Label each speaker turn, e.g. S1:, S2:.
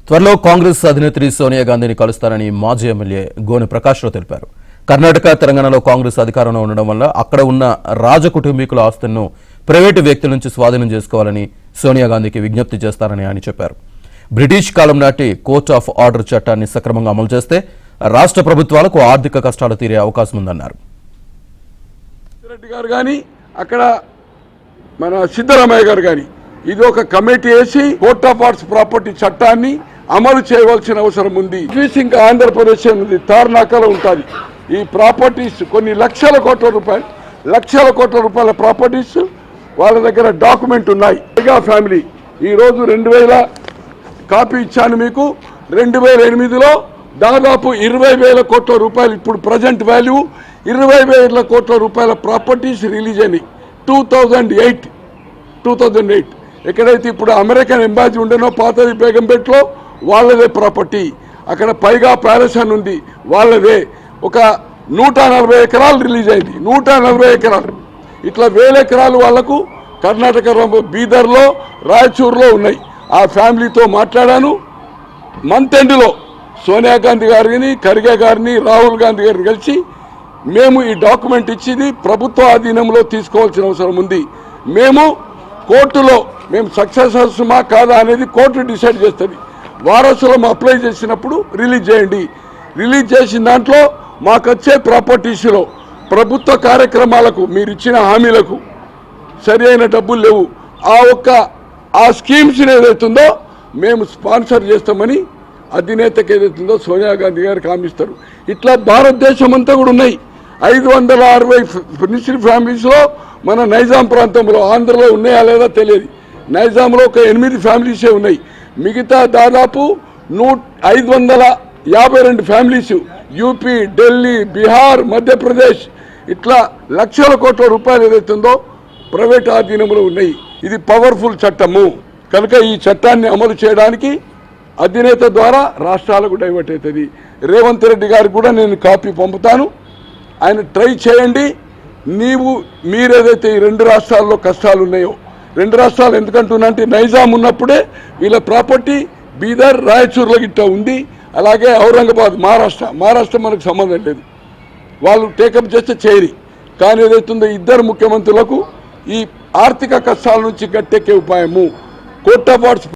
S1: త్వరలో కాంగ్రెస్ అధినేత్రి సోనియా గాంధీని కలుస్తారని మాజీ ఎమ్మెల్యే గోనె ప్రకాశ్రావు తెలిపారు. కర్ణాటక, తెలంగాణలో కాంగ్రెస్ అధికారంలో ఉండడం వల్ల అక్కడ ఉన్న రాజకుటుంబీకుల ఆస్తులను ప్రైవేటు వ్యక్తుల నుంచి స్వాధీనం చేసుకోవాలని సోనియా గాంధీకి విజ్ఞప్తి చేస్తారని ఆయన చెప్పారు. బ్రిటిష్ కాలం నాటి కోర్ట్ ఆఫ్ ఆర్డర్ చట్టాన్ని సక్రమంగా అమలు చేస్తే రాష్ట్ర ప్రభుత్వాలకు ఆర్థిక కష్టాలు తీరే అవకాశం ఉందన్నారు.
S2: రెడ్డి గారు కానీ అక్కడ మన సిద్ధరామయ్య గారు కానీ ఇది ఒక కమిటీ వేసి కోర్ట్ ఆఫ్ ఆర్ట్స్ ప్రాపర్టీ చట్టాన్ని అమలు చేయవలసిన అవసరం ఉంది. ఇంకా ఆంధ్రప్రదేశ్ ఉంది, తార్నాకలో ఉంటుంది. ఈ ప్రాపర్టీస్ కొన్ని లక్షల కోట్ల రూపాయల ప్రాపర్టీస్ వాళ్ళ దగ్గర డాక్యుమెంట్ ఉన్నాయి. మెగా ఫ్యామిలీ ఈరోజు 2000 కాపీ ఇచ్చాను మీకు. 2008లో దాదాపు 20,000 కోట్ల రూపాయలు, ఇప్పుడు ప్రజెంట్ వాల్యూ 20,000 కోట్ల రూపాయల ప్రాపర్టీస్ రిలీజ్ అయినాయి. 2008 ఎక్కడైతే ఇప్పుడు అమెరికన్ ఎంబాసీ ఉండేనో పాతది బేగంపేటలో వాళ్ళదే ప్రాపర్టీ. అక్కడ పైగా ప్యాలెస్ అని ఉంది, వాళ్ళదే. ఒక 140 ఎకరాలు రిలీజ్ అయింది. 140 ఎకరాలు. ఇట్లా 1000 ఎకరాలు వాళ్లకు కర్ణాటక బీదర్లో, రాయచూరులో ఉన్నాయి. ఆ ఫ్యామిలీతో మాట్లాడాను. మంత్ ఎండ్లో సోనియా గాంధీ గారిని, ఖర్గే గారిని, రాహుల్ గాంధీ గారిని కలిసి మేము ఈ డాక్యుమెంట్ ఇచ్చింది ప్రభుత్వ ఆధీనంలో తీసుకోవాల్సిన అవసరం ఉంది. మేము కోర్టులో మేము సక్సెస్ అవుతామా కాదా అనేది కోర్టు డిసైడ్ చేస్తుంది. వారసులం అప్లై చేసినప్పుడు రిలీజ్ చేయండి. రిలీజ్ చేసిన దాంట్లో మాకు వచ్చే ప్రాపర్టీస్లో ప్రభుత్వ కార్యక్రమాలకు మీరు ఇచ్చిన హామీలకు సరి అయిన డబ్బులు లేవు. ఆ స్కీమ్స్ ఏదైతుందో మేము స్పాన్సర్ చేస్తామని అధినేతకి ఏదైతుందో సోనియా గాంధీ గారికి హామీస్తారు. ఇట్లా భారతదేశం అంతా కూడా ఉన్నాయి. 560 మినిస్ట్రీ ఫ్యామిలీస్లో మన నైజాం ప్రాంతంలో, ఆంధ్రలో ఉన్నాయా లేదా తెలియదు. నైజాంలో ఒక 8 ఫ్యామిలీసే ఉన్నాయి. మిగతా దాదాపు 552 ఫ్యామిలీస్ యూపీ, ఢిల్లీ, బీహార్, మధ్యప్రదేశ్ ఇట్లా లక్షల కోట్ల రూపాయలు ఏదైతుందో ప్రైవేట్ ఆధీనంలో ఉన్నాయి. ఇది పవర్ఫుల్ చట్టము కనుక ఈ చట్టాన్ని అమలు చేయడానికి అధినేత ద్వారా రాష్ట్రాలకు డైవర్ట్ అవుతుంది. రేవంత్ రెడ్డి గారికి కూడా నేను కాపీ పంపుతాను. ఆయన ట్రై చేయండి. మీరేదైతే ఈ 2 రాష్ట్రాల్లో కష్టాలు ఉన్నాయో, 2 రాష్ట్రాలు ఎందుకంటున్నా అంటే నైజాం ఉన్నప్పుడే వీళ్ళ ప్రాపర్టీ బీదర్, రాయచూర్ల గిట్ట ఉంది. అలాగే ఔరంగాబాద్, మహారాష్ట్ర మనకు సంబంధం లేదు. వాళ్ళు టేకప్ చేస్తే చేయరి. కానీ ఏదైతుందో 2 ముఖ్యమంత్రులకు ఈ ఆర్థిక కష్టాల నుంచి గట్టెక్కే ఉపాయము కోర్ట్ ఆఫ్ ఆర్ట్స్